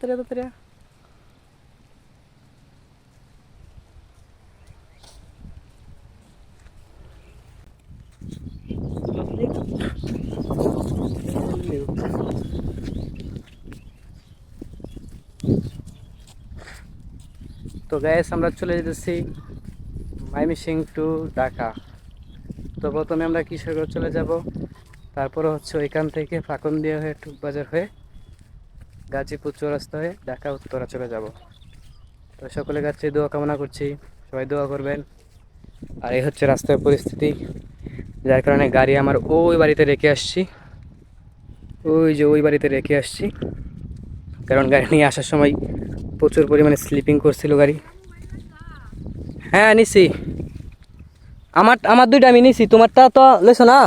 তাড়াতাড়ি। তো গাইস আমরা চলে যেতেছি ময়মনসিংহ টু ঢাকা। তো প্রথমে আমরা কিশোরগঞ্জ চলে যাব, তারপরে হচ্ছে ওইখান থেকে ফাঁকনদিয়া হয়ে টুকবাজার হয়ে গাজীপুর চৌরাস্তা হয়ে ঢাকা উত্তরা চলে যাব। তো সকলের কাছে দোয়া কামনা করছি, সবাই দোয়া করবেন। আর এই হচ্ছে রাস্তার পরিস্থিতি, যার কারণে গাড়ি আমার ওই বাড়িতে রেখে আসছি, ওই যে ওই বাড়িতে রেখে আসছি, কারণ গাড়ি নিয়ে আসার সময় প্রচুর পরিমাণে স্লিপিং করছিল গাড়ি। হ্যাঁ নিছি, আমার দুইটা আমি নিছি, তোমারটা তো লেছো না।